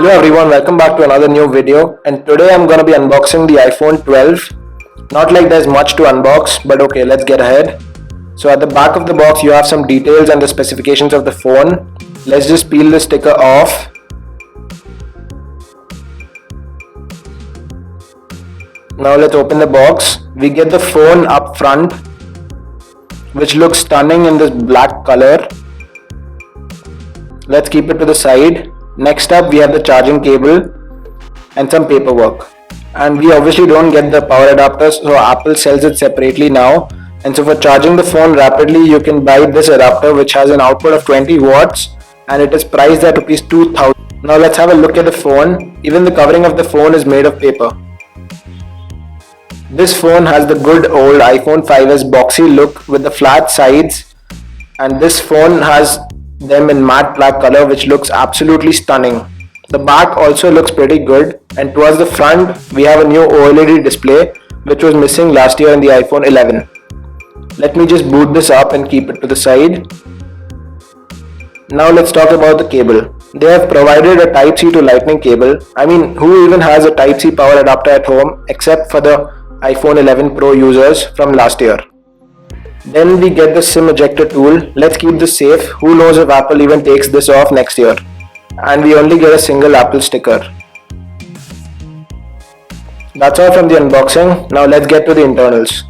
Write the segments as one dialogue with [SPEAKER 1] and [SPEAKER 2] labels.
[SPEAKER 1] Hello everyone, welcome back to another new video, and today I'm going to be unboxing the iPhone 12. Not like there's much to unbox, but okay, let's get ahead. So at the back of the box you have some details and the specifications of the phone. Let's just peel the sticker off. Now let's open the box. We get the phone up front, which looks stunning in this black color. Let's keep it to the side. Next up we have the charging cable and some paperwork. And we obviously don't get the power adapter, so Apple sells it separately now. And so for charging the phone rapidly, you can buy this adapter which has an output of 20 watts and it is priced at Rs 2000. Now let's have a look at the phone. Even the covering of the phone is made of paper. This phone has the good old iPhone 5s boxy look with the flat sides, and this phone has them in matte black color, which looks absolutely stunning. The back also looks pretty good, and towards the front we have a new OLED display which was missing last year in the iPhone 11. Let me just boot this up and keep it to the side. Now let's talk about the cable. They have provided a Type-C to Lightning cable. I mean, who even has a Type-C power adapter at home except for the iPhone 11 Pro users from last year. Then we get the SIM ejector tool. Let's keep this safe. Who knows if Apple even takes this off next year. And we only get a single Apple sticker. That's all from the unboxing. Now let's get to the internals.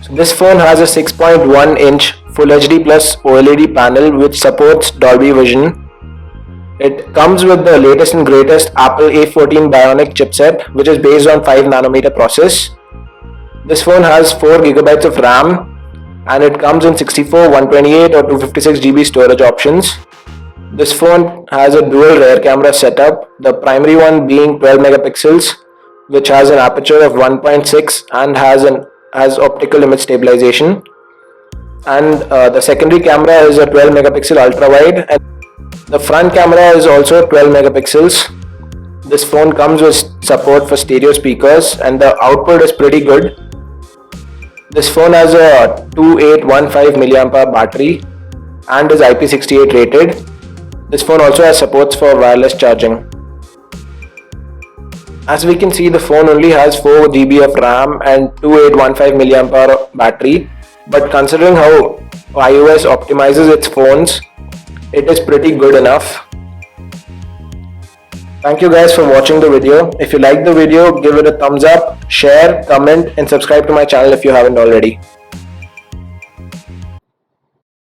[SPEAKER 1] So this phone has a 6.1 inch Full HD Plus OLED panel which supports Dolby Vision. It comes with the latest and greatest Apple A14 Bionic chipset, which is based on 5nm process. This phone has 4GB of RAM and it comes in 64, 128 or 256GB storage options. This phone has a dual rear camera setup, the primary one being 12 megapixels, which has an aperture of 1.6 and has optical image stabilization. And the secondary camera is a 12 megapixel ultra wide. And the front camera is also 12 megapixels. This phone comes with support for stereo speakers and the output is pretty good. This phone has a 2815 mAh battery and is IP68 rated. This phone also has supports for wireless charging. As we can see, the phone only has 4GB of RAM and 2815 mAh battery, but considering how iOS optimizes its phones, it is pretty good enough. Thank you guys for watching the video. If you like the video, give it a thumbs up, share, comment and subscribe to my channel if you haven't already.